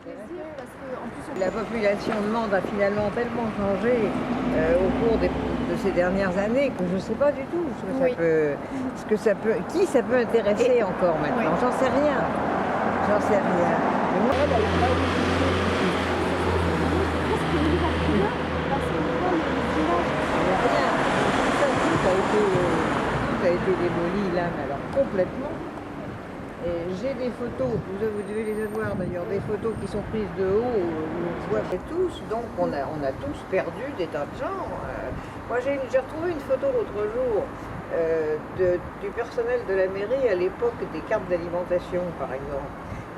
plaisir parce que en plus La population de Mende a finalement tellement changé au cours de ces dernières années que je ne sais pas du tout Oui. qui ça peut intéresser encore maintenant. J'en sais rien. J'en sais rien. Mais moi, rien. Tout a été démoli là, mais alors complètement. Et j'ai des photos, vous devez les avoir d'ailleurs, des photos qui sont prises de haut, où on voit tous, donc on a tous perdu des tas de gens. Moi j'ai retrouvé une photo l'autre jour du personnel de la mairie à l'époque des cartes d'alimentation par exemple.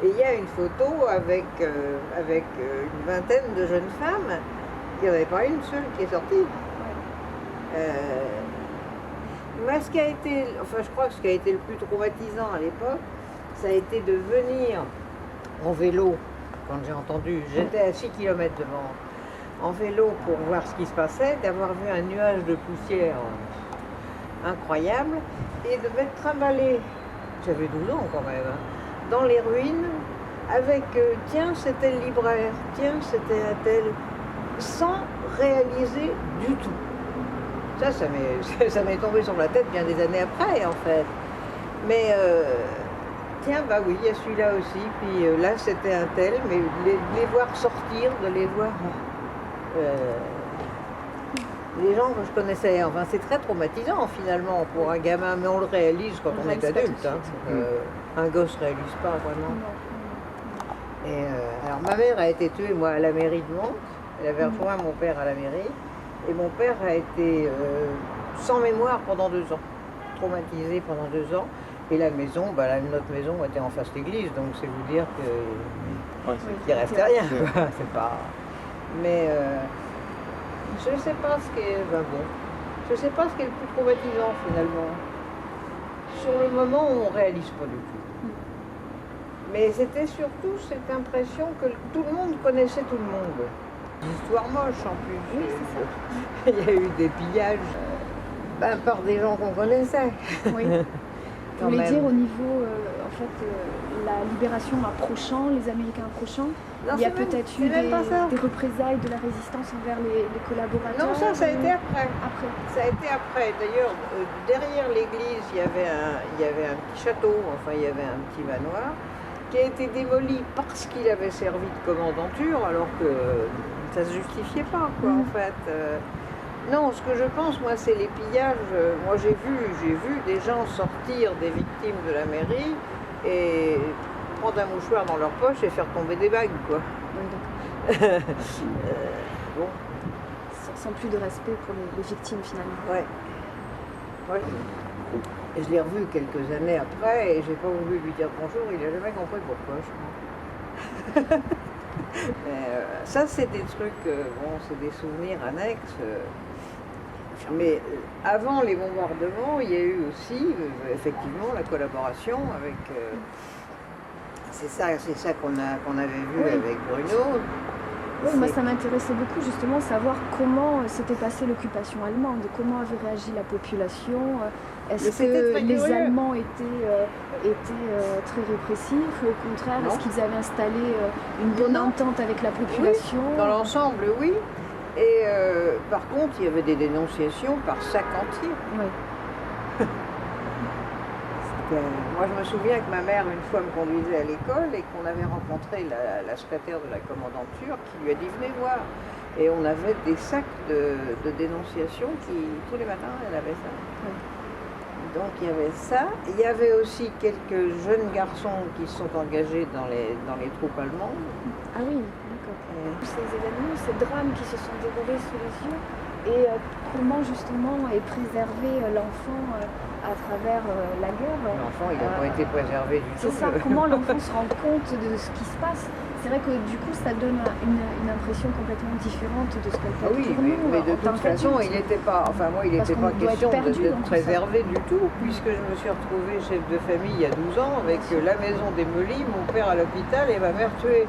Et il y a une photo avec une vingtaine de jeunes femmes, il n'y en avait pas une seule qui est sortie. Moi, je crois que ce qui a été le plus traumatisant à l'époque, ça a été de venir en vélo, quand j'ai entendu, j'étais à 6 km devant, en vélo pour voir ce qui se passait, d'avoir vu un nuage de poussière incroyable, et de m'être trimballée, j'avais 12 ans quand même, dans les ruines, avec, tiens, c'était le libraire, tiens, c'était un tel, sans réaliser du tout. Ça m'est tombé sur la tête bien des années après, en fait. Mais, tiens, bah oui, il y a celui-là aussi. Puis là, c'était un tel, mais les voir sortir, de les voir... les gens que je connaissais, enfin, c'est très traumatisant, finalement, pour un gamin. Mais on le réalise quand on est adulte. Un gosse ne réalise pas, vraiment. Et, alors, ma mère a été tuée, moi, à la mairie de Mende. Elle avait rejoint mon père à la mairie. Et mon père a été sans mémoire pendant 2 ans, traumatisé pendant 2 ans. Et la maison, notre maison était en face de l'église, donc c'est vous dire qu'il ne restait rien. C'est pas... Mais je ne sais pas ce qui est... je sais pas ce qui est le plus traumatisant finalement. Sur le moment, on ne réalise pas du tout. Mais c'était surtout cette impression que tout le monde connaissait tout le monde. Histoire moche en plus. Oui, c'est ça. Il y a eu des pillages par des gens qu'on connaissait. Oui. Vous voulez dire au niveau, la libération approchant, les Américains approchant, il y a peut-être eu des représailles de la résistance envers les collaborateurs? Non, ça a été après. Ça a été après. D'ailleurs, derrière l'église, il y avait un petit château, enfin il y avait un petit manoir, qui a été démoli parce qu'il avait servi de commandanture, alors que ça ne se justifiait pas, quoi, en fait. Non, ce que je pense, moi, c'est les pillages. Moi, j'ai vu des gens sortir des victimes de la mairie et prendre un mouchoir dans leur poche et faire tomber des bagues, quoi. Bon. Sans plus de respect pour les victimes, finalement. Ouais. Et je l'ai revu quelques années après et j'ai pas voulu lui dire bonjour, il n'a jamais compris pourquoi, je crois. Mais, ça, c'est des trucs, c'est des souvenirs annexes. Mais avant les bombardements, il y a eu aussi, effectivement, la collaboration avec... c'est ça qu'on avait vu avec Bruno. Oui, moi ça m'intéressait beaucoup justement savoir comment s'était passée l'occupation allemande, comment avait réagi la population. Est-ce que les Allemands étaient très répressifs ou au contraire, est-ce qu'ils avaient installé une bonne entente avec la population? Oui, dans l'ensemble, oui. Et par contre, il y avait des dénonciations par sac entier. Oui. Moi, je me souviens que ma mère, une fois, me conduisait à l'école et qu'on avait rencontré la secrétaire de la commandanture qui lui a dit « Venez voir ». Et on avait des sacs de dénonciation tous les matins, elle avait ça. Oui. Donc il y avait ça. Il y avait aussi quelques jeunes garçons qui se sont engagés dans les troupes allemandes. Ah oui, d'accord. Ces événements, ces drames qui se sont déroulés sous les yeux, et comment justement est préservé l'enfant à travers la guerre. L'enfant, il n'a pas été préservé du tout. C'est ça, comment l'enfant se rend compte de ce qui se passe. C'est vrai que du coup, ça donne une impression complètement différente de ce qu'elle peut être pour nous. Mais de toute façon, il n'était pas, il n'était pas question d'être préservé du tout, puisque je me suis retrouvée chef de famille il y a 12 ans, avec la maison démolie, mon père à l'hôpital et ma mère tuée.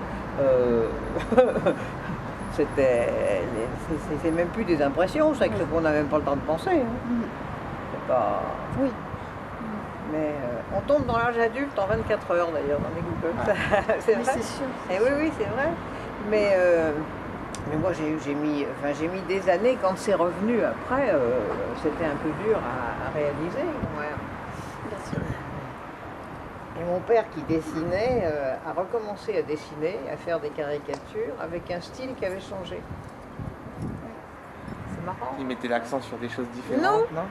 C'est même plus des impressions, c'est qu'on n'a même pas le temps de penser. Hein. C'est pas... Oui. Mais on tombe dans l'âge adulte en 24 heures d'ailleurs dans les Google. C'est vrai. C'est sûr. Et oui, c'est vrai. Mais moi j'ai mis des années quand c'est revenu après. C'était un peu dur à réaliser. Ouais. Bien sûr. Et mon père qui dessinait a recommencé à dessiner, à faire des caricatures avec un style qui avait changé. C'est marrant. Il mettait l'accent sur des choses différentes, non?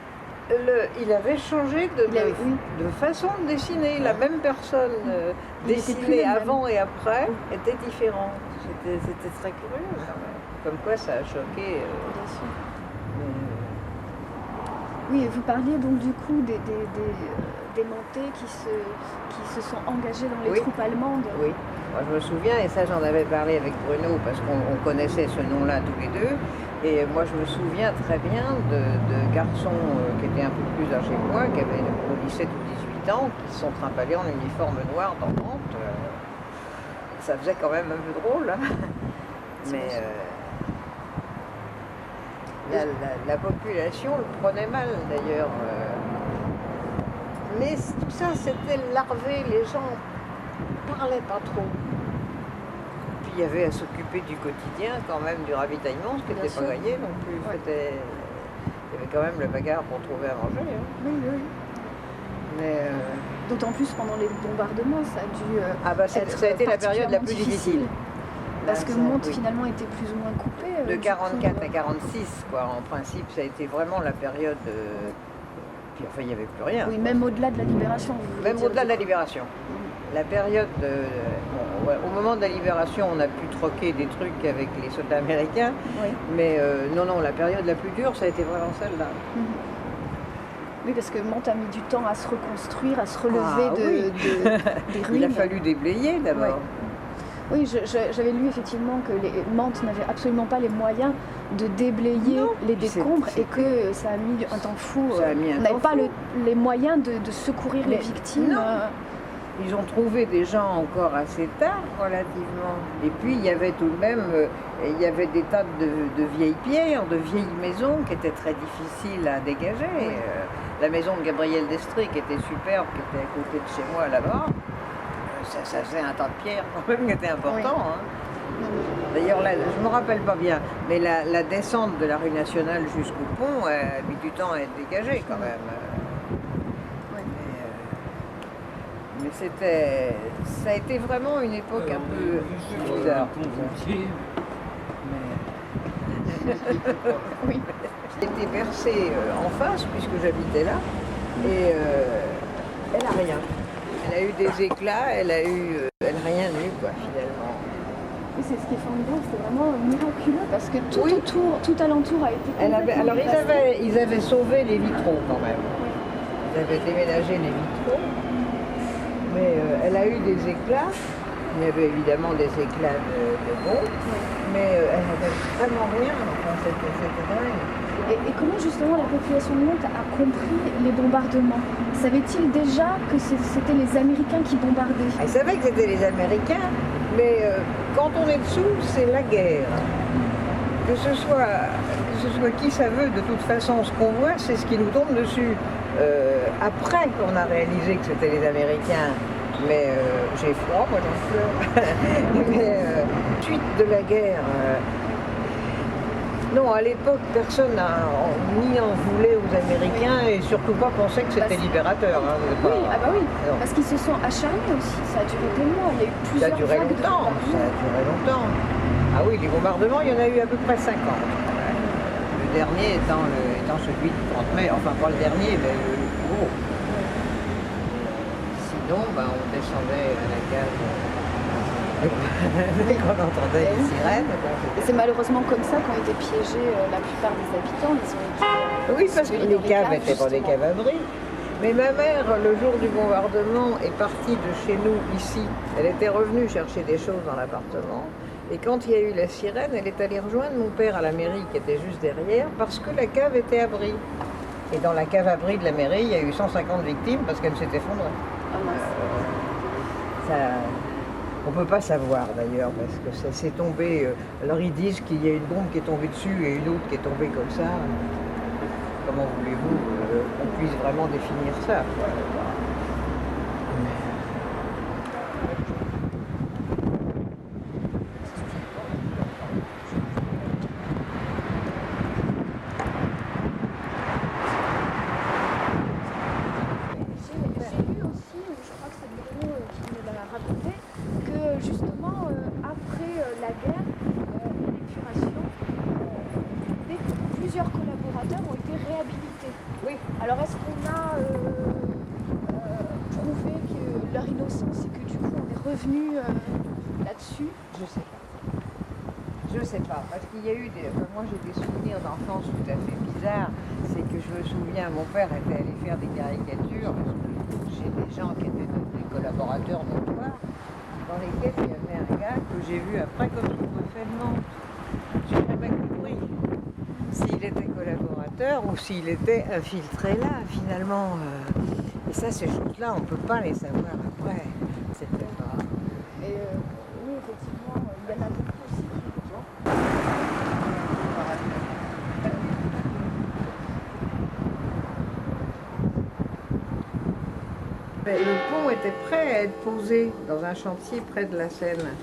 Il avait changé de façon de dessiner. La même personne dessinée avant et après était différente. C'était très curieux quand même. Comme quoi ça a choqué. Bien sûr. Oui, et vous parliez donc du coup des Montais qui se sont engagés dans les troupes allemandes. Oui, moi je me souviens, et ça j'en avais parlé avec Bruno parce qu'on connaissait ce nom-là tous les deux. Et moi je me souviens très bien de garçons qui étaient un peu plus âgés que moi, qui avaient au lycée de 18 ans, qui se sont trimballés en uniforme noir dans Nantes. Ça faisait quand même un peu drôle. Hein. Mais la population le prenait mal d'ailleurs. Mais tout ça, c'était larvé, les gens ne parlaient pas trop. Puis il y avait à s'occuper du quotidien, quand même, du ravitaillement, ce qui n'était pas gagné non plus. Ouais. Il y avait quand même le bagarre pour trouver à manger. Hein. Oui. Mais d'autant plus pendant les bombardements, ça a dû ça a été la période la plus difficile. Parce que Mantes finalement était plus ou moins coupé. De 44 à 46, quoi. En principe, ça a été vraiment la période... Puis enfin, il n'y avait plus rien. Oui, même au-delà de la libération. Même au-delà de la libération. La période au moment de la libération, on a pu troquer des trucs avec les soldats américains. Oui. Mais non, la période la plus dure, ça a été vraiment celle-là. Oui, parce que Mantes a mis du temps à se reconstruire, à se relever des ruines. Il a fallu déblayer d'abord. Oui, j'avais lu effectivement que Mantes n'avait absolument pas les moyens de déblayer les décombres et que ça a mis un temps fou. On n'avait pas les moyens de secourir les victimes. Non. Ils ont trouvé des gens encore assez tard, relativement. Et puis, il y avait tout de même des tas de vieilles pierres, de vieilles maisons qui étaient très difficiles à dégager. Oui. La maison de Gabriel d'Estrée, qui était superbe, qui était à côté de chez moi, là-bas, ça faisait un tas de pierres quand même qui était important. Oui. Hein. D'ailleurs, là, je ne me rappelle pas bien, mais la descente de la rue nationale jusqu'au pont a mis du temps à être dégagée quand même. Mais ça a été vraiment une époque un peu bizarre. Oui. J'étais bercée en face, puisque j'habitais là, et elle n'a rien. Elle a eu des éclats, elle n'a rien eu, quoi, finalement. Oui, c'est ce qui est formidable, c'est vraiment miraculeux, parce que tout alentour a été alors, ils avaient sauvé les vitraux, quand même. Ils avaient déménagé les vitraux. Mais elle a eu des éclats, il y avait évidemment des éclats de boue, mais elle n'avait vraiment rien, enfin c'était dingue. Et comment justement la population de Mantes a compris les bombardements? Savait-il déjà que c'était les Américains qui bombardaient? Elle savait que c'était les Américains, mais quand on est dessous, c'est la guerre. Que ce soit qui ça veut, de toute façon, ce qu'on voit, c'est ce qui nous tombe dessus. Après qu'on a réalisé que c'était les Américains, mais j'ai froid, moi j'en pleure. Mais suite de la guerre, non, à l'époque, personne ni en voulait aux Américains et surtout pas pensait que c'était libérateur. Hein, oui, non. Parce qu'ils se sont acharnés aussi, ça a duré des mois, il y a eu plusieurs Ça a duré longtemps, Ah oui, les bombardements, il y en a eu à peu près 50. Le dernier étant celui du 30 mai, enfin pas le dernier, mais le plus gros. Sinon, on descendait à la cave dès qu'on entendait les sirènes. Et c'est malheureusement comme ça qu'ont été piégés la plupart des habitants. Oui, parce que les caves n'étaient pas des caves abris. Mais ma mère, le jour du bombardement, est partie de chez nous, ici. Elle était revenue chercher des choses dans l'appartement. Et quand il y a eu la sirène, elle est allée rejoindre mon père à la mairie, qui était juste derrière, parce que la cave était abri. Et dans la cave abri de la mairie, il y a eu 150 victimes parce qu'elle s'est effondrée. On ne peut pas savoir d'ailleurs, parce que c'est tombé... alors ils disent qu'il y a une bombe qui est tombée dessus et une autre qui est tombée comme ça. Comment voulez-vous qu'on puisse vraiment définir ça, quoi. Je sais pas. Je sais pas, parce qu'il y a eu des... Enfin, moi j'ai des souvenirs d'enfance tout à fait bizarres. C'est que je me souviens, mon père était allé faire des caricatures chez des gens qui étaient des collaborateurs notoires, dans lesquels il y avait un gars que j'ai vu après comme sous-préfet de Nantes. J'ai jamais compris s'il était collaborateur ou s'il était infiltré là, finalement. Et ça, ces choses-là, on ne peut pas les savoir après. C'était pas... Et oui, effectivement, il y en a beaucoup aussi. Mais le pont était prêt à être posé dans un chantier près de la Seine.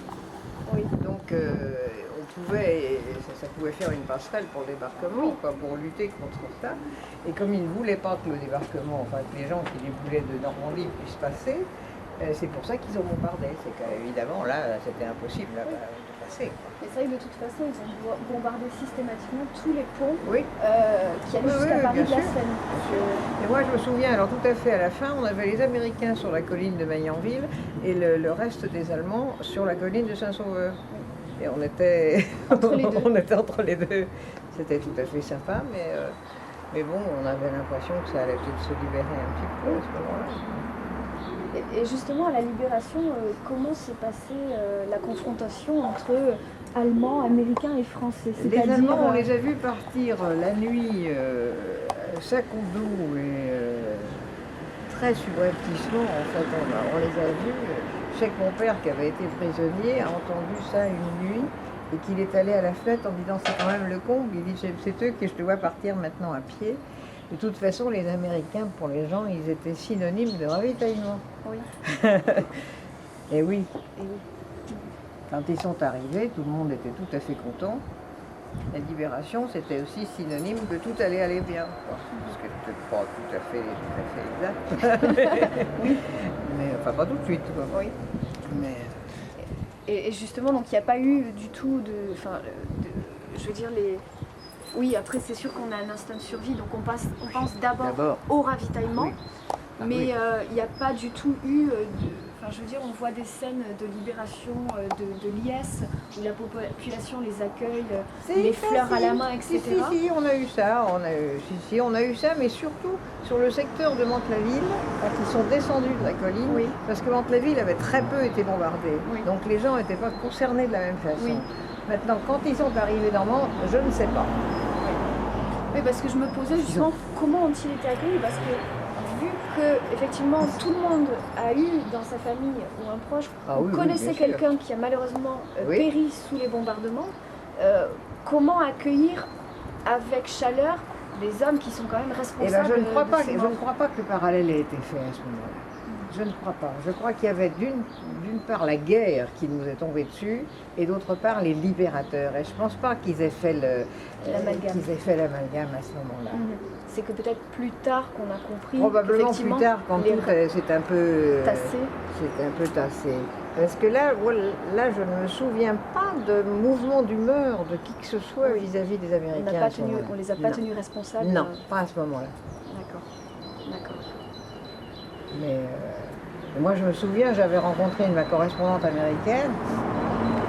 Oui. Donc on pouvait, ça pouvait faire une passerelle pour le débarquement, quoi, pour lutter contre ça. Et comme ils ne voulaient pas que le débarquement, enfin que les gens qui les voulaient de Normandie puissent passer, c'est pour ça qu'ils ont bombardé. C'est qu'évidemment là, c'était impossible de passer. Et ça, de toute façon, ils ont bombardé systématiquement tous les ponts Oui. qui allaient jusqu'à Paris de la Seine. Et moi, je me souviens, alors tout à fait à la fin, on avait les Américains sur la colline de Maillanville et le reste des Allemands sur la colline de Saint-Sauveur. Et on était entre les deux. On était entre les deux. C'était tout à fait sympa, mais bon, on avait l'impression que ça allait peut-être se libérer un petit peu à ce moment-là. Et justement, à la Libération, comment s'est passée la confrontation entre Allemands, Américains et Français? Les Allemands, on les a vus partir la nuit, sac au dos et très subrepticement, en fait, on les a vus. Je sais que mon père, qui avait été prisonnier, a entendu ça une nuit et qu'il est allé à la fenêtre en disant c'est quand même le comble. Il dit c'est eux que je te vois partir maintenant à pied. De toute façon, les Américains, pour les gens, ils étaient synonymes de ravitaillement. Oui. Et oui. Et oui. Quand ils sont arrivés, tout le monde était tout à fait content. La libération, c'était aussi synonyme que tout allait aller bien. Ce qui n'était pas tout à fait exact. Mais enfin, pas tout de suite. Quoi. Oui. Mais... Et justement, donc il n'y a pas eu du tout je veux dire, les... Oui, après c'est sûr qu'on a un instinct de survie, donc on pense d'abord au ravitaillement, oui. Mais il n'y a pas du tout eu... Enfin, je veux dire, on voit des scènes de libération de l'IS, où la population les accueille, les fleurs à la main, etc. Si, on a eu ça, on a eu ça, mais surtout sur le secteur de Mantes-la-Ville, quand ils sont descendus de la colline, oui. Parce que Mantes-la-Ville avait très peu été bombardée, oui. Donc les gens n'étaient pas concernés de la même façon. Oui. Maintenant, quand ils sont arrivés dans Mantes, je ne sais pas. Oui, parce que je me posais justement comment ont-ils été accueillis, parce que vu que effectivement tout le monde a eu dans sa famille ou un proche, connaissait quelqu'un qui a malheureusement péri sous les bombardements, comment accueillir avec chaleur les hommes qui sont quand même responsables je ne crois pas que le parallèle ait été fait à ce moment-là. Je ne crois pas. Je crois qu'il y avait d'une part la guerre qui nous est tombée dessus et d'autre part les libérateurs. Et je ne pense pas qu'ils aient fait l'amalgame à ce moment-là. C'est que peut-être plus tard qu'on a compris. Probablement plus tard, quand tout c'est un peu tassé. C'est un peu tassé. Parce que là, je ne me souviens pas de mouvement d'humeur de qui que ce soit vis-à-vis des Américains. On les a pas tenus responsables. Non, pas à ce moment-là. D'accord. Mais moi, je me souviens, j'avais rencontré ma correspondante américaine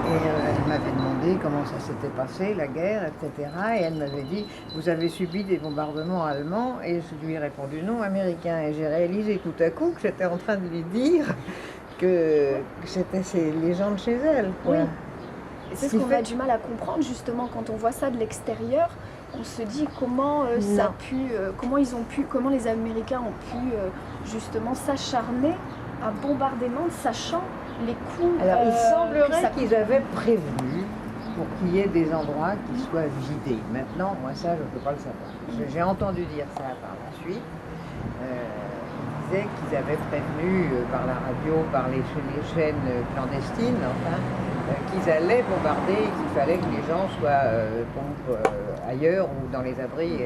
et elle m'avait demandé comment ça s'était passé, la guerre, etc. Et elle m'avait dit, vous avez subi des bombardements allemands? Et je lui ai répondu non, américains. Et j'ai réalisé tout à coup que j'étais en train de lui dire que c'était les gens de chez elle. Oui. Et c'est ce qu'on a du mal à comprendre justement quand on voit ça de l'extérieur. On se dit comment comment les Américains ont pu justement s'acharner à bombarder Nantes, sachant les coups. Alors il semblerait qu'ils avaient prévu pour qu'il y ait des endroits qui soient vidés. Maintenant, moi ça, je ne peux pas le savoir. J'ai entendu dire ça par la suite. Ils disaient qu'ils avaient prévenu par la radio, par les chaînes clandestines, enfin, qu'ils allaient bombarder et qu'il fallait que les gens soient ailleurs ou dans les abris.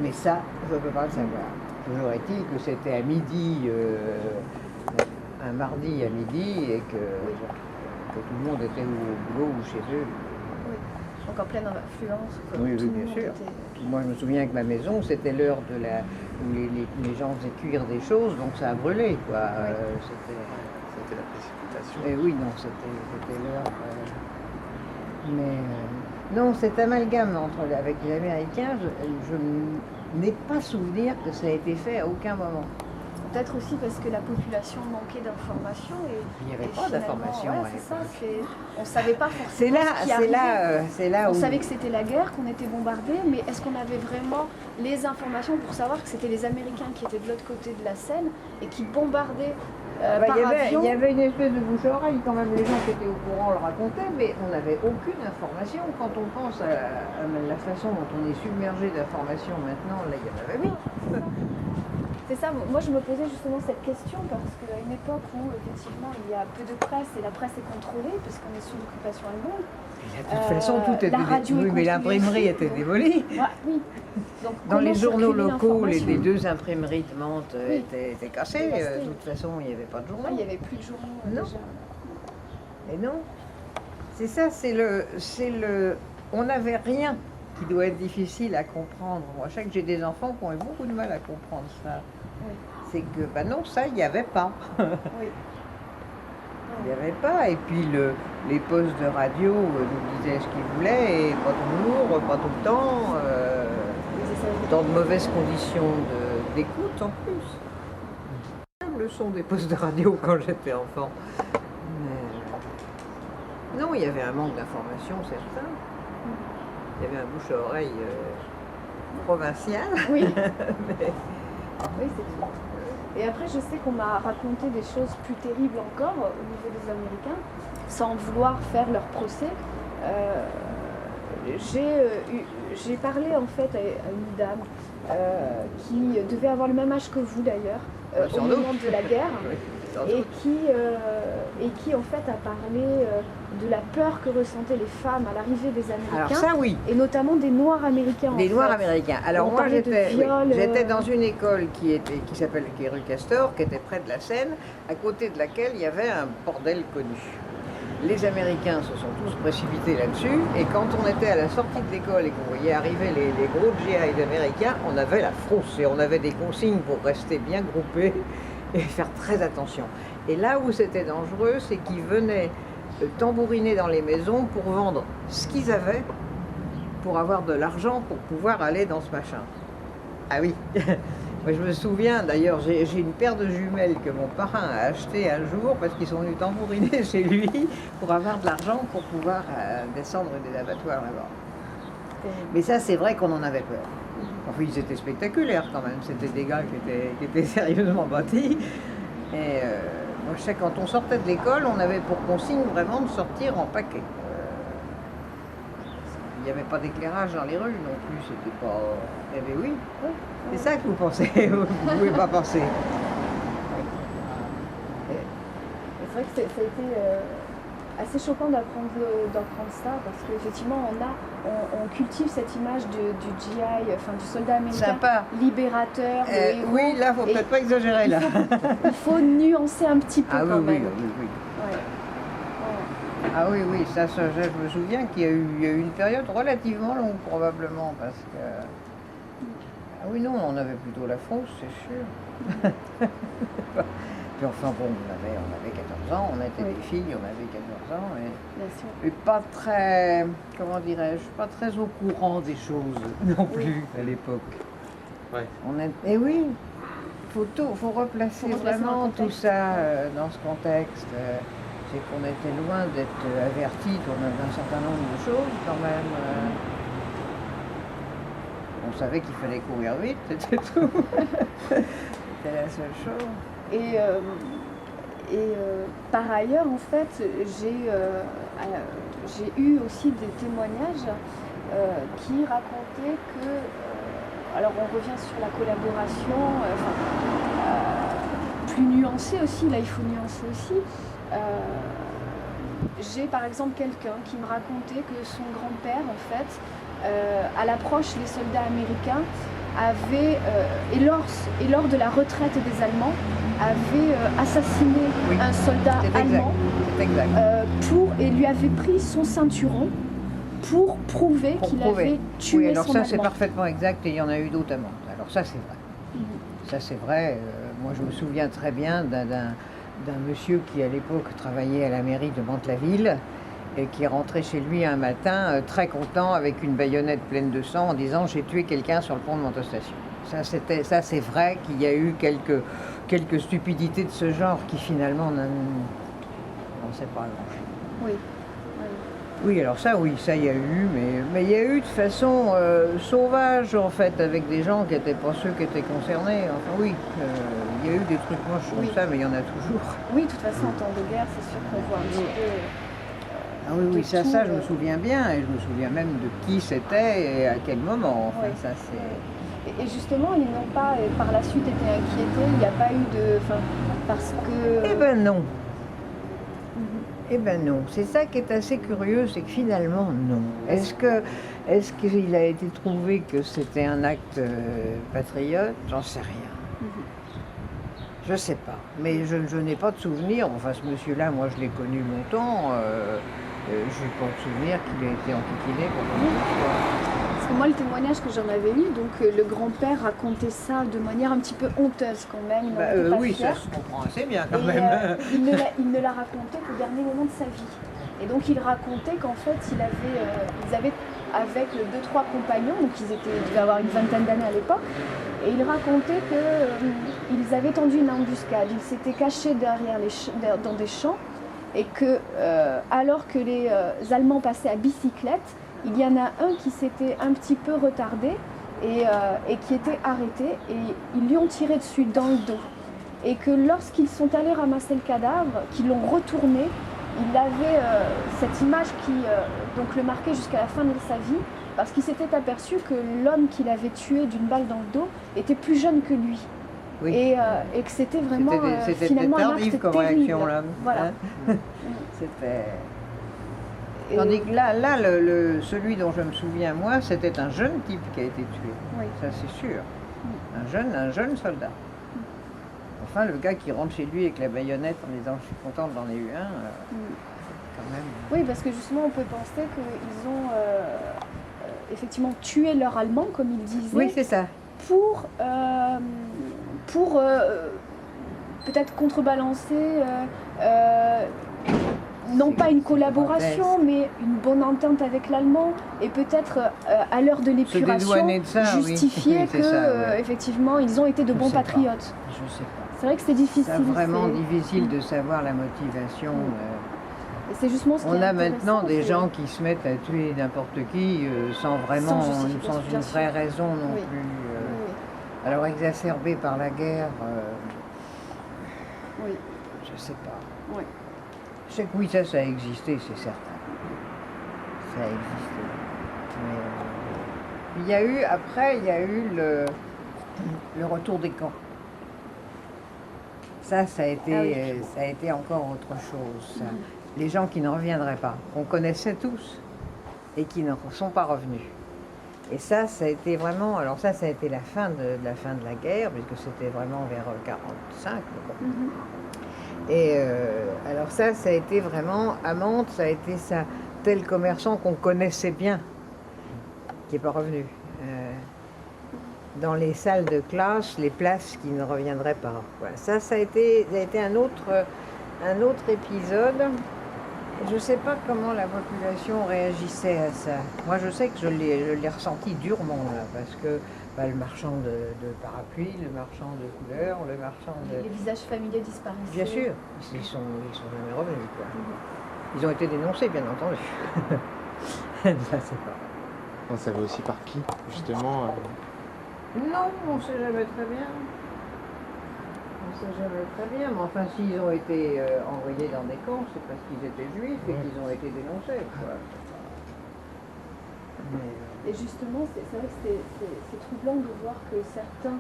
Mais ça, je ne peux pas le savoir. Toujours est-il que c'était à midi, un mardi à midi, et que tout le monde était au boulot ou chez eux. Oui, donc en pleine influence. Oui, bien sûr. Moi, je me souviens que ma maison, c'était l'heure où les gens faisaient cuire des choses, donc ça a brûlé, quoi. C'était la pression. décapitation. Et oui, non, c'était l'heure. Mais non, cet amalgame avec les Américains, je n'ai pas souvenir que ça a été fait à aucun moment. Peut-être aussi parce que la population manquait d'informations. Il n'y avait pas d'informations. Ouais, c'est ça. On ne savait pas forcément c'est là on où... savait que c'était la guerre, qu'on était bombardé, mais est-ce qu'on avait vraiment les informations pour savoir que c'était les Américains qui étaient de l'autre côté de la Seine et qui bombardaient par avion? Il y avait une espèce de bouche-oreille quand même, les gens qui étaient au courant le racontaient, mais on n'avait aucune information. Quand on pense à la façon dont on est submergé d'informations maintenant, là il y en avait oui. C'est ça, moi je me posais justement cette question parce qu'à une époque où effectivement il y a peu de presse et la presse est contrôlée parce qu'on est sous l'occupation allemande. De toute façon, tout était démoli. Oui, mais l'imprimerie était démolie. Oui. Donc, dans les journaux locaux, les 2 imprimeries de Mantes étaient cassées. De toute façon, il n'y avait pas de journaux. Il n'y avait plus de journaux déjà. Et non. C'est ça, on n'avait rien qui doit être difficile à comprendre. Moi, je sais que j'ai des enfants qui ont eu beaucoup de mal à comprendre ça. Oui. C'est que, non, ça, il n'y avait pas. Oui. Il n'y avait pas. Et puis, les postes de radio nous disaient ce qu'ils voulaient, et pas toujours, pas tout le temps, dans de mauvaises conditions d'écoute en plus. Le son des postes de radio quand j'étais enfant. Mais... non, il y avait un manque d'information certain. Il y avait un bouche-à-oreille provincial. Oui. Mais... oui, c'est sûr. Et après, je sais qu'on m'a raconté des choses plus terribles encore au niveau des Américains, sans vouloir faire leur procès. J'ai parlé en fait à une dame qui devait avoir le même âge que vous d'ailleurs, au moment de la guerre, et qui en fait a parlé de la peur que ressentaient les femmes à l'arrivée des Américains. Alors ça, oui. Et notamment des Noirs américains. Des Noirs américains. Alors moi, j'étais dans une école qui s'appelle rue Castor, qui était près de la Seine, à côté de laquelle il y avait un bordel connu. Les Américains se sont tous précipités là-dessus, et quand on était à la sortie de l'école et qu'on voyait arriver les gros GI américains, on avait la frousse et on avait des consignes pour rester bien groupés et faire très attention. Et là où c'était dangereux, c'est qu'ils venaient tambouriner dans les maisons pour vendre ce qu'ils avaient, pour avoir de l'argent pour pouvoir aller dans ce machin. Ah oui. Moi, je me souviens, d'ailleurs, j'ai une paire de jumelles que mon parrain a acheté un jour parce qu'ils sont venus tambouriner chez lui pour avoir de l'argent pour pouvoir descendre des abattoirs là-bas. Mais ça, c'est vrai qu'on en avait peur. Enfin, ils étaient spectaculaires quand même. C'était des gars qui étaient sérieusement bâtis. Et moi, je sais, quand on sortait de l'école, on avait pour consigne vraiment de sortir en paquet. Il n'y avait pas d'éclairage dans les rues non plus, c'était pas... Eh bien oui, c'est ça que vous pensez, vous ne pouvez pas penser. C'est vrai que ça a été assez choquant d'apprendre ça, parce qu'effectivement on cultive cette image du GI, enfin du soldat américain sympa, libérateur, héros, oui, là, il ne faut peut-être pas exagérer là. Il faut nuancer un petit peu quand même. Oui. Ouais. Ah oui, ça, je me souviens qu'il y a eu une période relativement longue probablement, parce que... Ah oui, non, on avait plutôt la frousse, c'est sûr. Puis enfin bon, on avait 14 ans, on était des filles, on avait 14 ans, et pas très, comment dirais-je, pas très au courant des choses non plus à l'époque. Ouais. Et oui, faut replacer vraiment tout ça dans ce contexte. C'est qu'on était loin d'être avertis qu'on avait un certain nombre de choses quand même. On savait qu'il fallait courir vite, c'était tout. C'était la seule chose. Et par ailleurs, en fait, j'ai eu aussi des témoignages qui racontaient que, alors on revient sur la collaboration, plus nuancée aussi, là il faut nuancer aussi. J'ai par exemple quelqu'un qui me racontait que son grand-père, en fait, à l'approche des soldats américains, avait, et lors de la retraite des Allemands, avait assassiné un soldat allemand et lui avait pris son ceinturon pour prouver qu'il avait tué son ça Allemand. C'est parfaitement exact, et il y en a eu d'autres à Mantes. Alors ça c'est vrai. Ça c'est vrai. Moi je me souviens très bien d'un monsieur qui, à l'époque, travaillait à la mairie de Mantes-la-Ville et qui est rentré chez lui un matin très content avec une baïonnette pleine de sang en disant « J'ai tué quelqu'un sur le pont de Montestation ». Ça, c'est vrai qu'il y a eu quelques stupidités de ce genre qui, finalement, on ne sait pas grand-chose. Oui. Oui, alors ça, il y a eu, mais il y a eu de façon sauvage, en fait, avec des gens qui n'étaient pas ceux qui étaient concernés. Enfin, oui, il y a eu des trucs moches comme ça, mais il y en a toujours. Oui, de toute façon, en temps de guerre, c'est sûr qu'on voit un petit peu... Ah oui, ça, je me souviens bien, et je me souviens même de qui c'était et à quel moment. Enfin, ça, c'est... Et justement, ils n'ont pas, par la suite, été inquiétés, il n'y a pas eu de... Enfin, parce que... Eh ben non. Eh ben non, c'est ça qui est assez curieux, c'est que finalement, non. Est-ce qu'il a été trouvé que c'était un acte patriote? J'en sais rien. Je sais pas, mais je n'ai pas de souvenir. Enfin, ce monsieur-là, moi, je l'ai connu longtemps. Je n'ai pas de souvenir qu'il ait été enquiquiné pour Parce que moi, le témoignage que j'en avais eu, donc le grand-père racontait ça de manière un petit peu honteuse quand même. Oui, ça se comprend assez bien quand même. Il ne l'a raconté qu'au dernier moment de sa vie. Et donc il racontait qu'en fait, ils avaient avec 2-3 compagnons, donc ils devaient avoir une vingtaine d'années à l'époque, et il racontait qu'ils avaient tendu une embuscade. Ils s'étaient cachés dans des champs, et que alors que les Allemands passaient à bicyclette, il y en a un qui s'était un petit peu retardé et qui était arrêté, et ils lui ont tiré dessus dans le dos. Et que lorsqu'ils sont allés ramasser le cadavre, qu'ils l'ont retourné, il avait cette image qui donc le marquait jusqu'à la fin de sa vie, parce qu'il s'était aperçu que l'homme qu'il avait tué d'une balle dans le dos était plus jeune que lui. Oui. Et que c'était vraiment finalement un acte comme terrible. réaction, là. Voilà. Hein. C'était... Tandis que là celui dont je me souviens, moi, c'était un jeune type qui a été tué. Oui. Ça, c'est sûr. Un jeune soldat. Enfin, le gars qui rentre chez lui avec la baïonnette en disant « je suis contente, j'en ai eu un », quand même. Oui, parce que justement, on peut penser qu'ils ont effectivement tué leur Allemand, comme ils disaient. Oui, c'est ça. Pour peut-être contrebalancer, non pas une collaboration, mais une bonne entente avec l'Allemand, et peut-être à l'heure de l'épuration, justifier effectivement, ils ont été de bons patriotes. Je sais pas. C'est vrai que c'est difficile. C'est vraiment difficile de savoir la motivation. Et c'est justement ce qui on a maintenant des gens qui se mettent à tuer n'importe qui sans une vraie raison non plus. Alors exacerbé par la guerre, je sais pas. Oui. Je sais que oui, ça a existé, c'est certain. Ça a existé. Mais, il y a eu le retour des camps. Ça a été encore autre chose. Ça. Les gens qui ne reviendraient pas, qu'on connaissait tous, et qui ne sont pas revenus. Et ça a été vraiment, alors ça a été la fin de la guerre, puisque c'était vraiment vers 1945. Et alors ça a été vraiment, à Mantes, ça a été ça, tel commerçant qu'on connaissait bien, qui n'est pas revenu. Dans les salles de classe, les places qui ne reviendraient pas. Voilà. Ça a été un autre épisode. Je ne sais pas comment la population réagissait à ça. Moi, je sais que je l'ai ressenti durement, là, parce que le marchand de parapluies, le marchand de couleurs, le marchand de... Les visages familiers disparaissaient. Bien sûr, ils sont jamais revenus, quoi. Ils ont été dénoncés, bien entendu. Ça, c'est pas... On savait aussi par qui, justement Non, on ne sait jamais très bien. On ne sait jamais très bien, mais enfin, s'ils ont été envoyés dans des camps, c'est parce qu'ils étaient juifs et qu'ils ont été dénoncés, quoi. Et justement, c'est vrai que c'est troublant de voir que certains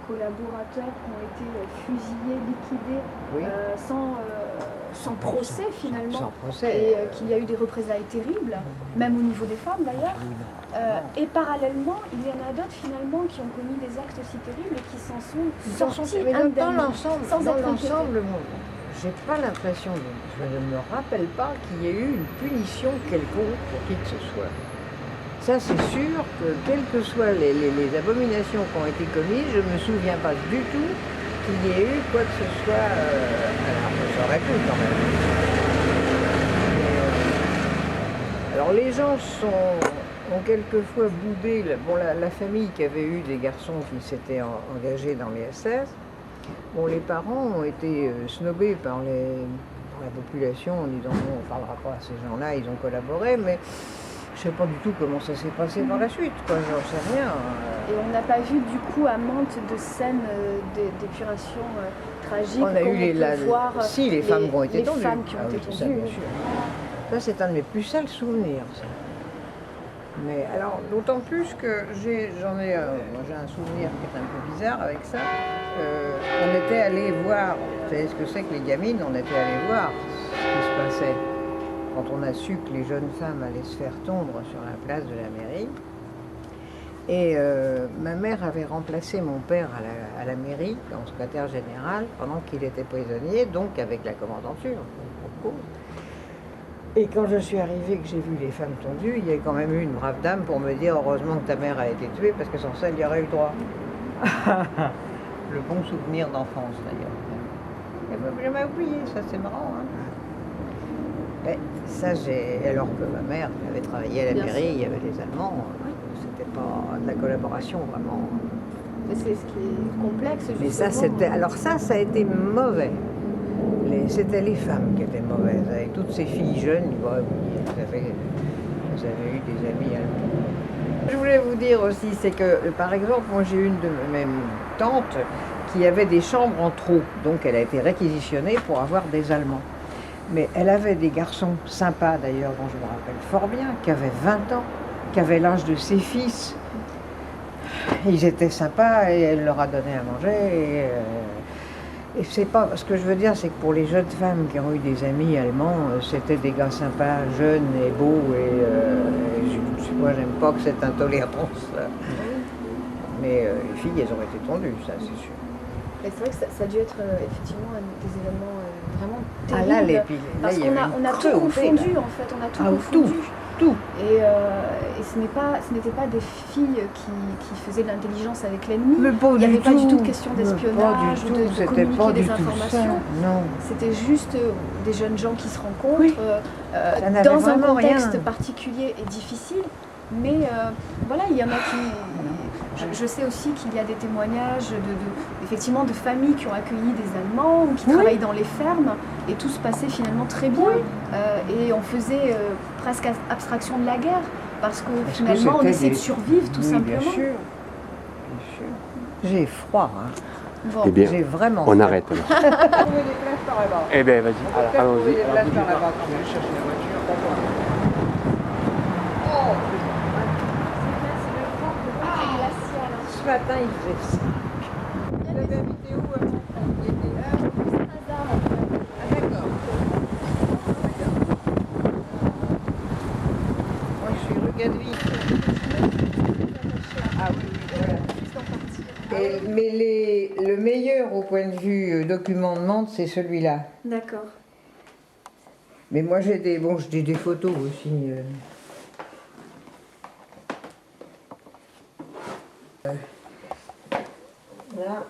collaborateurs ont été fusillés, liquidés, sans procès finalement. Sans procès. Et qu'il y a eu des représailles terribles, même au niveau des femmes d'ailleurs. Et parallèlement, il y en a d'autres finalement qui ont commis des actes aussi terribles et qui s'en sont sortis dans l'ensemble, indemnes. J'ai pas l'impression, je ne me rappelle pas qu'il y ait eu une punition quelconque pour qui que ce soit. Ça, c'est sûr que, quelles que soient les abominations qui ont été commises, je ne me souviens pas du tout qu'il y ait eu quoi que ce soit. Alors, ça aurait pu quand même. Alors les gens ont quelquefois boudé la famille qui avait eu des garçons qui s'étaient engagés dans les SS. Bon, les parents ont été snobés par la population en disant bon, on ne parlera pas à ces gens-là, ils ont collaboré, mais je ne sais pas du tout comment ça s'est passé par la suite, quoi, j'en sais rien. Et on n'a pas vu du coup à Mantes de scènes d'épuration tragiques. On a eu les femmes qui ont été tendues. Les femmes qui ont été ça, tendues. bien sûr. Ça, c'est un de mes plus sales souvenirs, ça. Mais alors, d'autant plus que j'en ai un souvenir qui est un peu bizarre avec ça. On était allé voir, vous savez ce que c'est que les gamines, on était allé voir ce qui se passait quand on a su que les jeunes femmes allaient se faire tondre sur la place de la mairie. Et ma mère avait remplacé mon père à la mairie, en secrétaire général, pendant qu'il était prisonnier, donc avec la commandanture, pour cause. Et quand je suis arrivée, que j'ai vu les femmes tondues, il y a quand même eu une brave dame pour me dire heureusement que ta mère a été tuée, parce que sans ça, elle y aurait eu le droit. Le bon souvenir d'enfance, d'ailleurs. Elle m'a jamais oublié, ça c'est marrant. Hein. Mais ça, alors que ma mère avait travaillé à la mairie, il y avait les Allemands, c'était pas de la collaboration vraiment. Mais c'est ce qui est complexe, justement. Mais ça, c'était. Alors ça a été mauvais. C'était les femmes qui étaient mauvaises, avec toutes ces filles jeunes, bah, oui, vous avez eu des amis allemands. Je voulais vous dire aussi, c'est que, par exemple, moi j'ai une de mes tantes qui avait des chambres en trop, donc elle a été réquisitionnée pour avoir des Allemands. Mais elle avait des garçons sympas d'ailleurs, dont je me rappelle fort bien, qui avaient 20 ans, qui avaient l'âge de ses fils. Ils étaient sympas et elle leur a donné à manger. Et c'est pas, ce que je veux dire, c'est que pour les jeunes femmes qui ont eu des amis allemands, c'était des gars sympas, jeunes et beaux, moi j'aime pas que cette intolérance. Mais les filles, elles ont été tendues, ça c'est sûr. Et c'est vrai que ça a dû être effectivement des événements vraiment terribles. Ah là, parce qu'on a tout confondu en fait, on a tout confondu. Tout. Et ce n'étaient pas des filles qui faisaient de l'intelligence avec l'ennemi. Il n'y avait pas du tout de question d'espionnage ou de communiquer des informations. Non. C'était juste des jeunes gens qui se rencontrent dans un contexte particulier et difficile. Mais voilà, il y en a qui... Je sais aussi qu'il y a des témoignages effectivement de familles qui ont accueilli des Allemands ou qui travaillent dans les fermes et tout se passait finalement très bien. Et on faisait presque abstraction de la guerre parce que finalement on essayait de survivre tout simplement. Bien sûr. J'ai froid. Hein. Bon. Eh bien, j'ai vraiment on arrête. On trouver des places par là-bas. Eh bien, vas-y. Allons-y. Des places par là-bas. Je vais chercher la voiture. D'accord. Oh, ce matin, il faisait 5. Il avait habité où avant? Il était là. Ah, d'accord. Moi, je suis rue Gadeville. Ah oui, voilà. Mais le meilleur au point de vue document de Mantes, c'est celui-là. D'accord. Mais moi, j'ai des photos aussi. Là,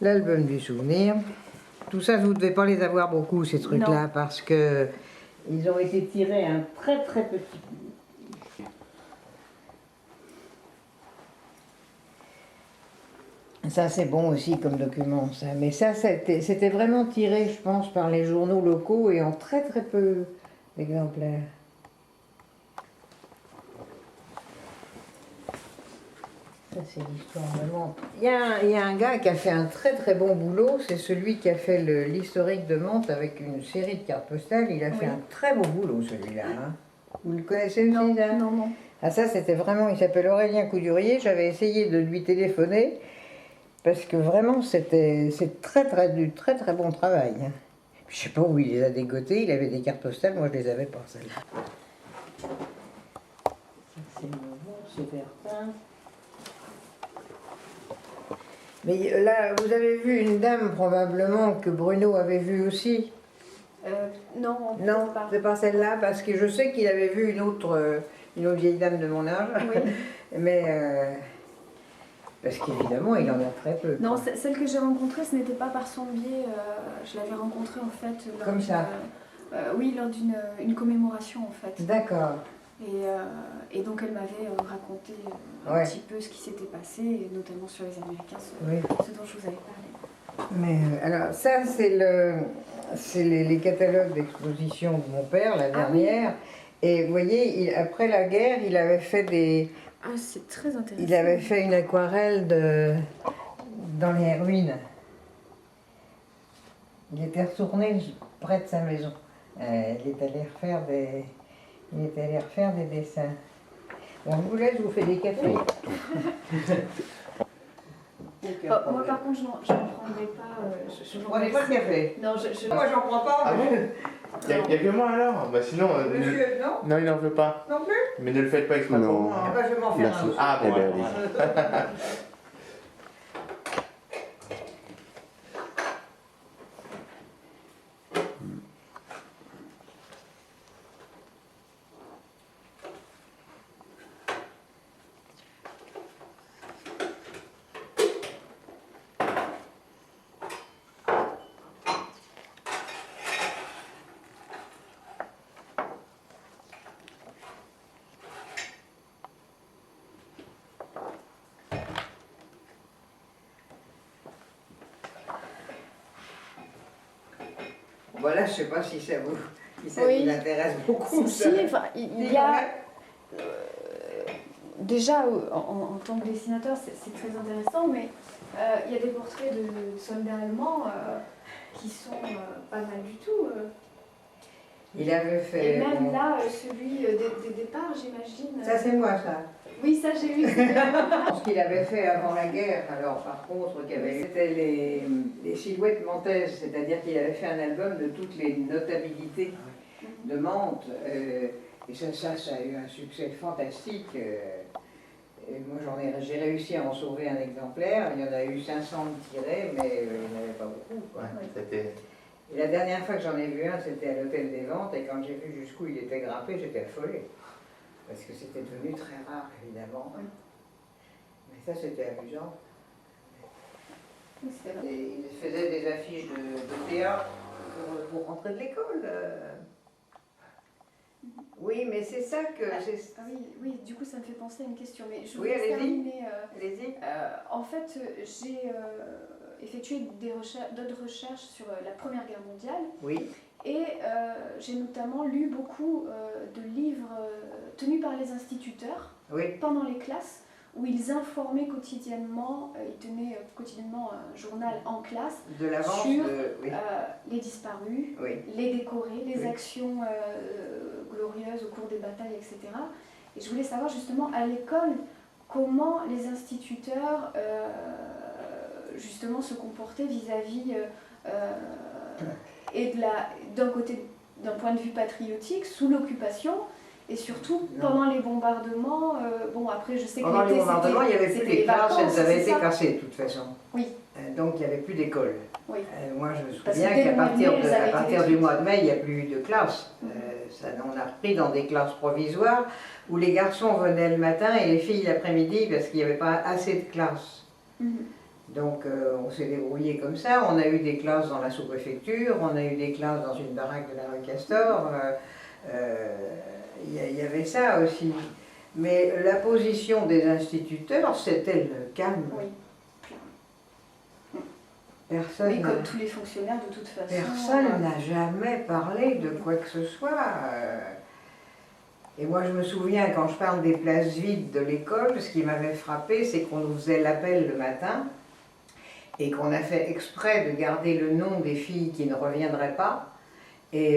l'album du souvenir. Tout ça, vous ne devez pas les avoir beaucoup, ces trucs-là, parce que ils ont été tirés un très très petit coup. Ça, c'est bon aussi comme document, ça. Mais ça, c'était vraiment tiré, je pense, par les journaux locaux et en très très peu d'exemplaires. Ça, c'est l'histoire de Mantes. Il y a un gars qui a fait un très très bon boulot, c'est celui qui a fait l'historique de Mantes avec une série de cartes postales. Il a fait un très beau boulot, celui-là. Hein. Vous le connaissez aussi, non, ça? Non. Ah, ça, c'était vraiment... Il s'appelle Aurélien Coudurier. J'avais essayé de lui téléphoner parce que vraiment, c'est du très très bon travail. Hein. Je sais pas où il les a dégotés. Il avait des cartes postales, moi je les avais pas, celles-là. C'est nouveau, c'est Bertin. Mais là, vous avez vu une dame probablement que Bruno avait vue aussi? Non, c'est pas celle-là, parce que je sais qu'il avait vu une autre vieille dame de mon âge. Oui. Mais Parce qu'évidemment, il en a très peu. Non, celle que j'ai rencontrée, ce n'était pas par son biais. Je l'avais rencontrée en fait. Comme ça oui, lors d'une commémoration en fait. D'accord. Et donc elle m'avait raconté un petit peu ce qui s'était passé, et notamment sur les Américains, ce dont je vous avais parlé. Mais alors ça, c'est les catalogues d'exposition de mon père, la dernière. Oui. Et vous voyez, après la guerre, il avait fait des... Ah, c'est très intéressant. Il avait fait une aquarelle dans les ruines. Il était retourné près de sa maison. Il est allé refaire des dessins. Bon, je vous laisse, je vous fais des cafés. Moi par contre, je n'en prendrai pas. Je ne prenais pas le café. Non, moi, j'en prends pas. Ah bon? Il y a que moi alors? Bah sinon... Monsieur, non? Non, il n'en veut pas. Non plus? Mais ne le faites pas exprès pour moi. Ah bah, je vais m'en faire un aussi. Ah bon, Eh ben, allez-y. Voilà, je ne sais pas si ça vous intéresse beaucoup. Si, enfin, il y a... déjà, en tant que dessinateur, c'est très intéressant, mais il y a des portraits de soldats allemands qui sont pas mal du tout. Il avait fait... Et même là, celui des départs, j'imagine... Ça, c'est moi, ça. Oui, ça, j'ai vu. Ce qu'il avait fait avant la guerre, alors par contre, c'était les silhouettes mentaises, c'est-à-dire qu'il avait fait un album de toutes les notabilités de Mantes. Et ça a eu un succès fantastique. Et moi, j'ai réussi à en sauver un exemplaire. Il y en a eu 500 tirés, mais il n'y en avait pas beaucoup. Et la dernière fois que j'en ai vu un, c'était à l'Hôtel des Ventes, et quand j'ai vu jusqu'où il était grimpé, j'étais affolée. Parce que c'était devenu très rare, évidemment. Mais ça, c'était amusant. Et il faisait des affiches de théâtre pour rentrer de l'école. Oui, mais c'est ça que... oui, du coup, ça me fait penser à une question. Mais je voulais terminer. Allez-y. En fait, j'ai effectué d'autres recherches sur la Première Guerre mondiale. Oui. Et j'ai notamment lu beaucoup de livres tenus par les instituteurs pendant les classes, où ils informaient quotidiennement, ils tenaient quotidiennement un journal en classe sur les disparus, les décorés, les actions glorieuses au cours des batailles, etc. Et je voulais savoir justement à l'école comment les instituteurs justement se comportaient vis-à-vis et d'un point de vue patriotique, sous l'occupation, et surtout pendant les bombardements. Bon, après, je sais que pendant les bombardements, il n'y avait plus les classes, elles avaient été cassées de toute façon. Oui. Donc il n'y avait plus d'école. Oui. Moi, je me souviens qu'à partir du mois de mai, il n'y a plus de classe. On a repris dans des classes provisoires où les garçons venaient le matin et les filles l'après-midi parce qu'il n'y avait pas assez de classes. Donc on s'est débrouillé comme ça. On a eu des classes dans la sous-préfecture, on a eu des classes dans une baraque de la rue Castor. Il y avait ça aussi. Mais la position des instituteurs, c'était le calme. Oui. Personne oui, comme tous les fonctionnaires de toute façon. Personne n'a jamais parlé de quoi que ce soit. Et moi je me souviens, quand je parle des places vides de l'école, ce qui m'avait frappé, c'est qu'on nous faisait l'appel le matin et qu'on a fait exprès de garder le nom des filles qui ne reviendraient pas. Et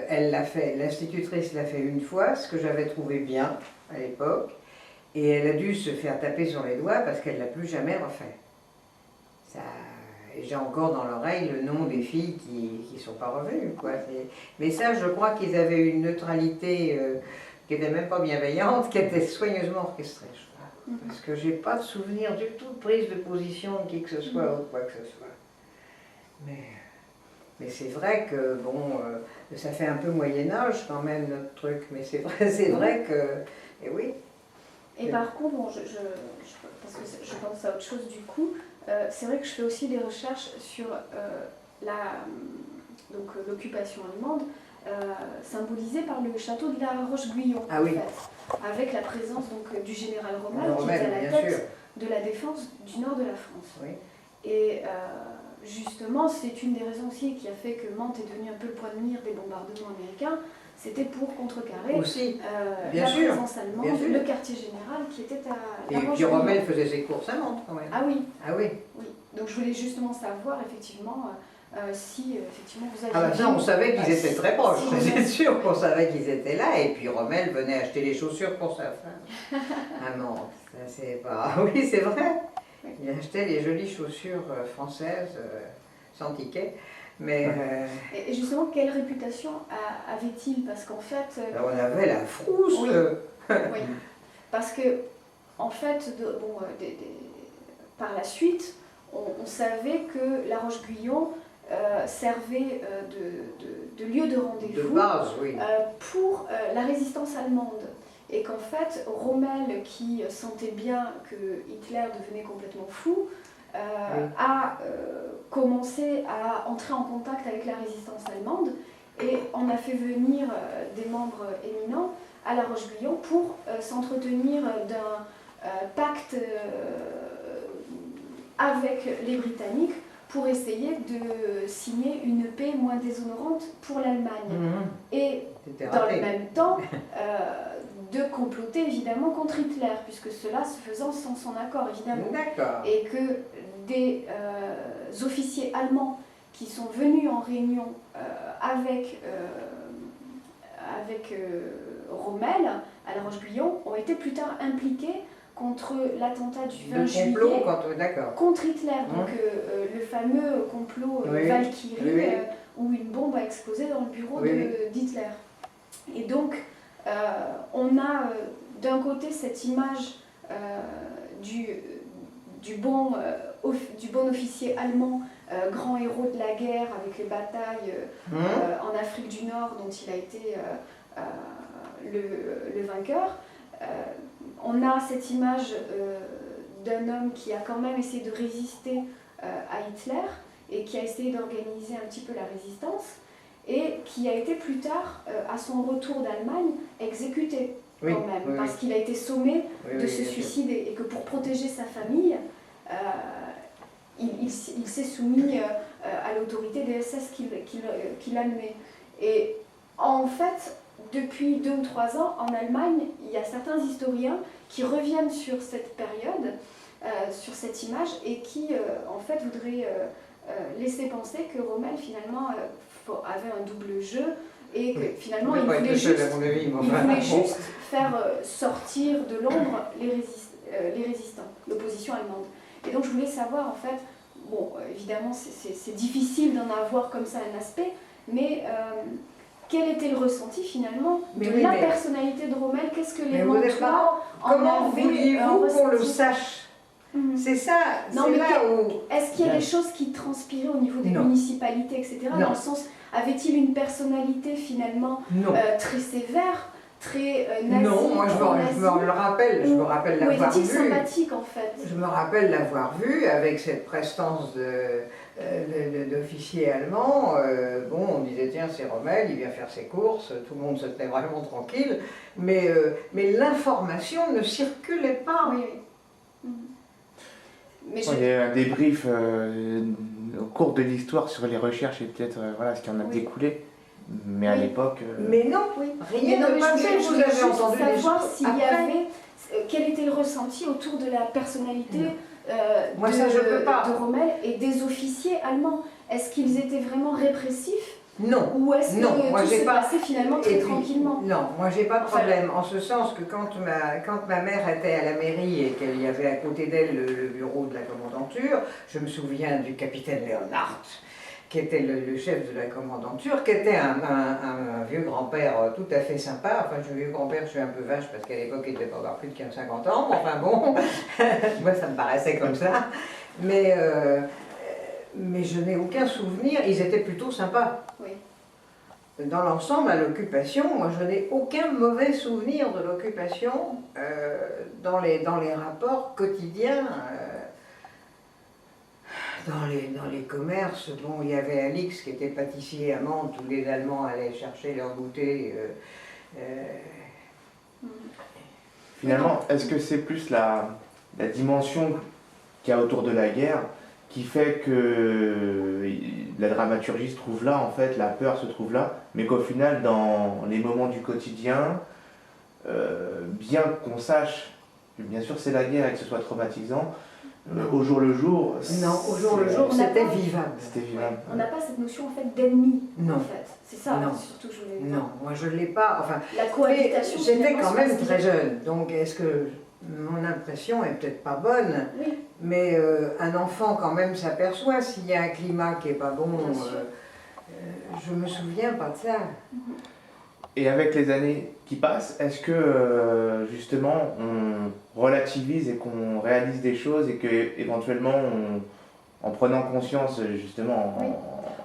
elle l'a fait, l'institutrice l'a fait une fois, ce que j'avais trouvé bien à l'époque. Et elle a dû se faire taper sur les doigts parce qu'elle ne l'a plus jamais refait. J'ai encore dans l'oreille le nom des filles qui ne sont pas revenues, quoi. Mais ça, je crois qu'ils avaient une neutralité qui n'était même pas bienveillante, qui était soigneusement orchestrée, je crois. Parce que j'ai pas de souvenir du tout de prise de position de qui que ce soit ou de quoi que ce soit. Mais c'est vrai que, bon, ça fait un peu Moyen-Âge quand même, notre truc. Mais c'est vrai que... Et oui. Et par contre, bon, parce que je pense à autre chose du coup, c'est vrai que je fais aussi des recherches sur l'occupation allemande, symbolisée par le château de la Roche-Guyon, Ah oui. en fait, avec la présence donc, du général Rommel, qui Rommel, était à la bien tête sûr. de la défense du nord de la France. Oui. Et justement, c'est une des raisons aussi qui a fait que Mantes est devenu un peu le point de mire des bombardements américains. C'était pour contrecarrer Aussi, la sûr, présence allemande, bien sûr. le quartier général qui était à la Et puis Roche-Guyon. Rommel faisait ses courses à Mantes quand même. Ah oui, Ah oui. oui. Donc je voulais justement savoir effectivement si effectivement vous aviez... Ah bah ça, on savait qu'ils étaient très proches, si c'est sûr qu'on savait qu'ils étaient là. Et puis Rommel venait acheter les chaussures pour sa femme. À Mantes, ça c'est pas... Oui, c'est vrai. Il achetait les jolies chaussures françaises, sans ticket. Mais Et justement, quelle réputation avait-il? Parce qu'en fait... on avait la frousse. Oui. Oui. Parce que, en fait, par la suite, on savait que la Roche-Guyon servait de lieu de rendez-vous De base, oui. pour la résistance allemande. Et qu'en fait, Rommel, qui sentait bien que Hitler devenait complètement fou, a commencé à entrer en contact avec la résistance allemande et on a fait venir des membres éminents à la Roche-Guyon pour s'entretenir d'un pacte avec les Britanniques pour essayer de signer une paix moins déshonorante pour l'Allemagne. Et dans le même temps, de comploter évidemment contre Hitler, puisque cela se faisant sans son accord évidemment. D'accord. Et que des officiers allemands qui sont venus en réunion avec Rommel à la Roche-Guyon ont été plus tard impliqués contre l'attentat du 20 juillet contre Hitler, donc le fameux complot Valkyrie où une bombe a explosé dans le bureau d'Hitler. Et donc on a d'un côté cette image du bon officier allemand, grand héros de la guerre avec les batailles en Afrique du Nord dont il a été le vainqueur. On a cette image d'un homme qui a quand même essayé de résister à Hitler et qui a essayé d'organiser un petit peu la résistance et qui a été plus tard, à son retour d'Allemagne, exécuté quand même, parce qu'il a été sommé de se suicider et que pour protéger sa famille, il s'est soumis à l'autorité des SS qu'il admet. Et en fait, depuis 2 ou 3 ans, en Allemagne, il y a certains historiens qui reviennent sur cette période, sur cette image, et qui en fait voudraient laisser penser que Rommel finalement avait un double jeu et que finalement il voulait juste faire sortir de l'ombre les résistants, l'opposition allemande. Et donc je voulais savoir en fait, bon évidemment c'est difficile d'en avoir comme ça un aspect, mais quel était le ressenti finalement de la personnalité de Rommel? Qu'est-ce que les Mantois en avaient voulez-vous qu'on le sache? C'est ça, c'est là où... Est-ce qu'il y a des choses qui transpiraient au niveau des municipalités, etc. Dans le sens, avait-il une personnalité finalement très sévère, très nazie? Non, moi je me rappelle l'avoir vu. Était-il sympathique en fait? Je me rappelle l'avoir vu avec cette prestance d'officier allemand. Bon, on disait tiens c'est Rommel, il vient faire ses courses, tout le monde se tenait vraiment tranquille, mais l'information ne circulait pas. Oui. Mais il y a un débrief au cours de l'histoire sur les recherches et peut-être voilà, ce qui en a découlé. Mais à l'époque... Mais non, rien de passé, vous avez entendu les choses. Savoir s'il y avait... Quel était le ressenti autour de la personnalité de Rommel et des officiers allemands? Est-ce qu'ils étaient vraiment répressifs? Non. Ou est-ce que tout se passait finalement très tranquillement? Non, moi j'ai pas de problème, en ce sens que quand ma mère était à la mairie et qu'il y avait à côté d'elle le bureau de la commandanture, je me souviens du capitaine Leonhardt, qui était le chef de la commandanture, qui était un vieux grand-père tout à fait sympa. Enfin, je suis vieux grand-père, je suis un peu vache parce qu'à l'époque il devait pas avoir plus de 15-50 ans, mais enfin bon, moi ça me paraissait comme ça. Mais je n'ai aucun souvenir, ils étaient plutôt sympas. Oui. dans l'ensemble, à l'occupation, moi je n'ai aucun mauvais souvenir de l'occupation dans les rapports quotidiens, dans les commerces. Bon, il y avait Alix qui était pâtissier à Mantes où les Allemands allaient chercher leur goûter. Finalement, est-ce que c'est plus la dimension qu'il y a autour de la guerre qui fait que la dramaturgie se trouve là, en fait, la peur se trouve là, mais qu'au final, dans les moments du quotidien, bien qu'on sache que bien sûr c'est la guerre et que ce soit traumatisant, au jour le jour... Non, au jour le jour, c'était vivable. C'était vivable. On n'a pas cette notion en fait d'ennemi, non. en fait. C'est ça, non. surtout je voulais dire. Non, moi je ne l'ai pas. Enfin, la cohabitation. J'étais quand même très jeune, donc est-ce que mon impression est peut-être pas bonne, oui. Mais un enfant quand même s'aperçoit s'il y a un climat qui n'est pas bon. Je me souviens pas de ça. Et avec les années qui passent, est-ce que justement on relativise et qu'on réalise des choses et que éventuellement en prenant conscience justement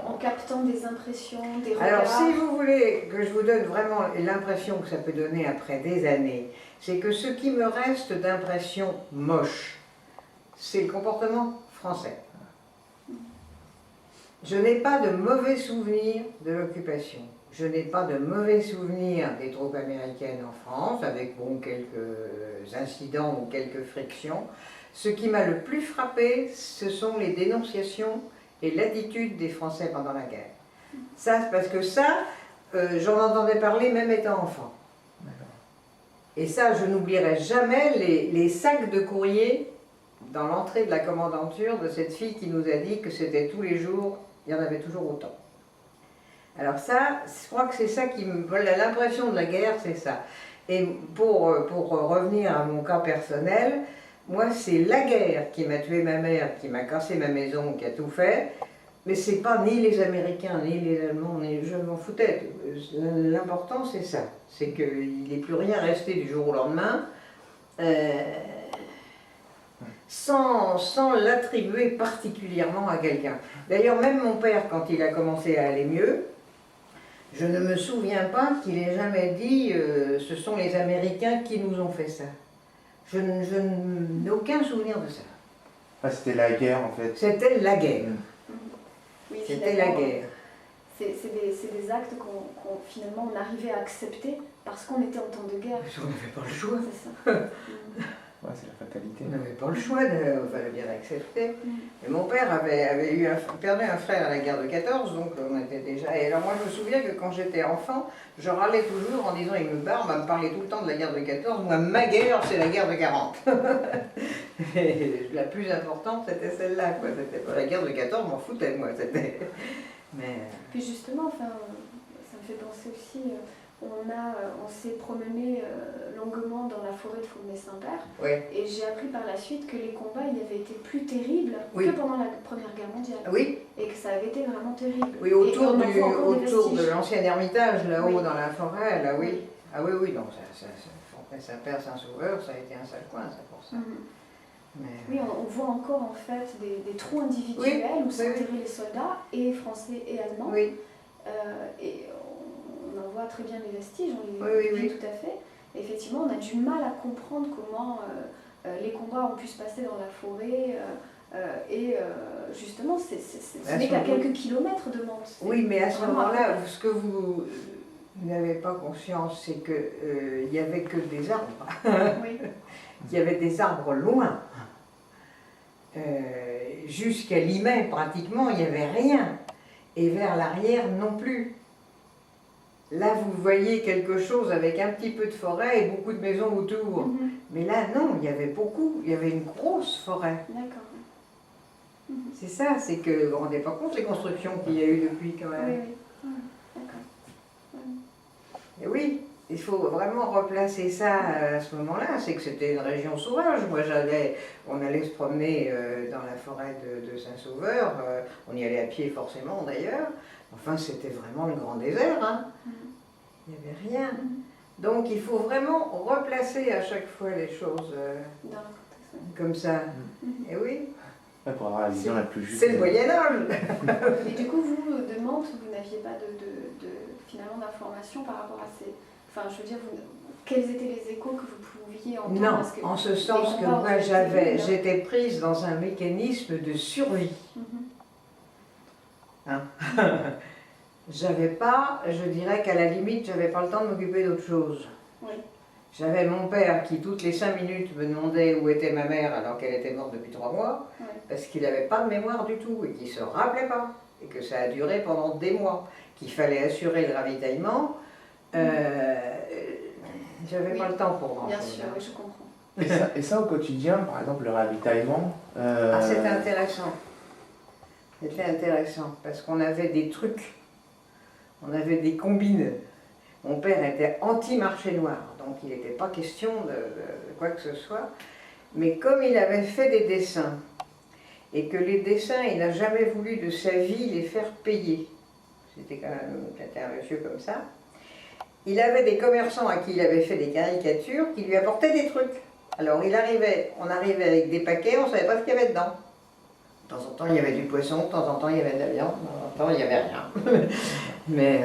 en captant des impressions, des regards. Alors si vous voulez que je vous donne vraiment l'impression que ça peut donner après des années, c'est que ce qui me reste d'impression moche, c'est le comportement français. Je n'ai pas de mauvais souvenirs de l'occupation. Je n'ai pas de mauvais souvenirs des troupes américaines en France, avec bon, quelques incidents ou quelques frictions. Ce qui m'a le plus frappé, ce sont les dénonciations et l'attitude des Français pendant la guerre. Ça, parce que ça, j'en entendais parler même étant enfant. Et ça, je n'oublierai jamais les sacs de courrier dans l'entrée de la commandanture de cette fille qui nous a dit que c'était tous les jours, il y en avait toujours autant. Alors ça, je crois que c'est ça qui me... L'impression de la guerre, c'est ça. Et pour revenir à mon cas personnel, moi, c'est la guerre qui m'a tué ma mère, qui m'a cassé ma maison, qui a tout fait. Mais c'est pas ni les Américains, ni les Allemands, ni je m'en foutais. L'important, c'est ça. C'est qu'il n'est plus rien resté du jour au lendemain. Sans l'attribuer particulièrement à quelqu'un. D'ailleurs, même mon père, quand il a commencé à aller mieux, je ne me souviens pas qu'il ait jamais dit ce sont les Américains qui nous ont fait ça. Je n'ai aucun souvenir de ça. Ah, c'était la guerre en fait. C'était la guerre. Oui, c'était la guerre. C'est des actes qu'on finalement on arrivait à accepter parce qu'on était en temps de guerre. On n'avait pas le choix. C'est ça. Ouais, c'est la fatalité. On n'avait pas le choix, il fallait bien l'accepter. Et mon père avait perdu un frère à la guerre de 14, donc on était déjà... Et alors moi je me souviens que quand j'étais enfant, je râlais toujours en disant il me barre, on va me parler tout le temps de la guerre de 14, moi ma guerre c'est la guerre de 40. Et la plus importante c'était celle-là, quoi. C'était pas la guerre de 14, je m'en foutais moi, c'était... Mais... Puis justement, enfin, ça me fait penser aussi... on s'est promené longuement dans la forêt de Fournet-Saint-Père. Oui. Et j'ai appris par la suite que les combats ils avaient été plus terribles oui. que pendant la Première Guerre mondiale. Oui. Et que ça avait été vraiment terrible. Oui, autour de l'ancien Ermitage, là-haut oui. dans la forêt, là oui. Ah oui, oui, donc Fournet-Saint-Père, Saint-Sauveur, ça a été un sale coin, ça pour ça. Mais... Oui, on voit encore en fait des trous individuels où sont enterrés les soldats, et français et allemands. Oui. Et on en voit très bien les vestiges, on les vit tout à fait. Et effectivement, on a du mal à comprendre comment les combats ont pu se passer dans la forêt. Justement, ce n'est qu'à quelques kilomètres de Mantes. Oui, mais à ce moment-là, ce que vous n'avez pas conscience, c'est qu'il n'y avait que des arbres. Oui. Il y avait des arbres loin. Jusqu'à Limay, pratiquement, il n'y avait rien. Et vers l'arrière non plus. Là, vous voyez quelque chose avec un petit peu de forêt et beaucoup de maisons autour. Mais là, non, il y avait beaucoup. Il y avait une grosse forêt. D'accord. C'est ça, c'est que vous ne vous rendez pas compte les constructions qu'il y a eu depuis quand même. Oui. D'accord. Et oui, il faut vraiment replacer ça à ce moment-là. C'est que c'était une région sauvage. Moi, on allait se promener dans la forêt de Saint-Sauveur. On y allait à pied forcément d'ailleurs. Enfin, c'était vraiment le grand désert. Hein. Il n'y avait rien. Donc, il faut vraiment replacer à chaque fois les choses comme ça. Et oui. Pour avoir la vision la plus juste. C'est le Moyen-Âge. Et du coup, vous, de Mantes, vous n'aviez pas finalement d'informations par rapport à ces... Enfin, je veux dire, quels étaient les échos que vous pouviez entendre? Non, en ce sens que moi j'étais prise dans un mécanisme de survie. Hein? J'avais pas, je dirais qu'à la limite, j'avais pas le temps de m'occuper d'autre chose. Oui. J'avais mon père qui, toutes les 5 minutes, me demandait où était ma mère alors qu'elle était morte depuis 3 mois, Oui. parce qu'il n'avait pas de mémoire du tout et qu'il ne se rappelait pas, et que ça a duré pendant des mois, qu'il fallait assurer le ravitaillement. J'avais pas le temps pour moi. Bien sûr, oui, je comprends. Et ça, au quotidien, par exemple, le ravitaillement C'était intéressant. C'était intéressant, parce qu'on avait des trucs, on avait des combines. Mon père était anti-marché noir, donc il n'était pas question de quoi que ce soit. Mais comme il avait fait des dessins, et que les dessins, il n'a jamais voulu de sa vie les faire payer, c'était un monsieur comme ça, il avait des commerçants à qui il avait fait des caricatures qui lui apportaient des trucs. Alors on arrivait avec des paquets, on ne savait pas ce qu'il y avait dedans. De temps en temps il y avait du poisson, de temps en temps il y avait de la viande, de temps en temps il n'y avait rien. Mais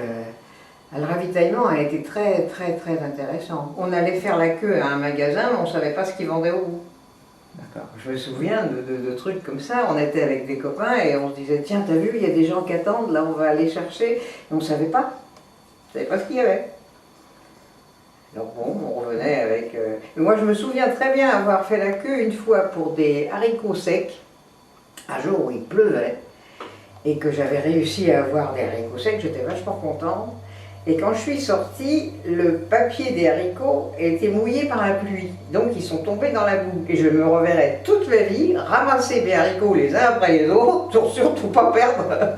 le ravitaillement a été très très très intéressant. On allait faire la queue à un magasin, mais on ne savait pas ce qu'ils vendaient au bout. Je me souviens de trucs comme ça, on était avec des copains et on se disait tiens t'as vu, il y a des gens qui attendent, là on va aller chercher. Et on ne savait pas ce qu'il y avait. Donc bon, on revenait avec... Mais moi je me souviens très bien avoir fait la queue une fois pour des haricots secs, un jour où il pleuvait, et que j'avais réussi à avoir des haricots secs, j'étais vachement contente. Et quand je suis sortie, le papier des haricots était mouillé par la pluie, donc ils sont tombés dans la boue. Et je me reverrai toute ma vie ramasser mes haricots les uns après les autres, pour surtout pas perdre.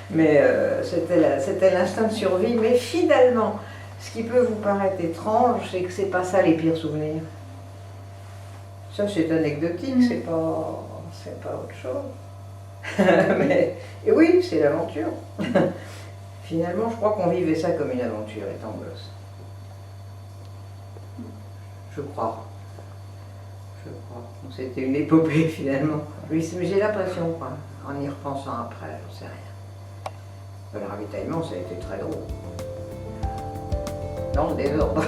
Mais c'était l'instinct de survie, mais finalement... Ce qui peut vous paraître étrange, c'est que c'est pas ça les pires souvenirs. Ça c'est anecdotique, c'est pas autre chose. Mais et oui, c'est l'aventure. Finalement, je crois qu'on vivait ça comme une aventure étant gosse. Je crois. C'était une épopée finalement. Oui, mais j'ai l'impression, quoi, en y repensant après, j'en sais rien. Le ravitaillement, ça a été très drôle. Dans le désordre.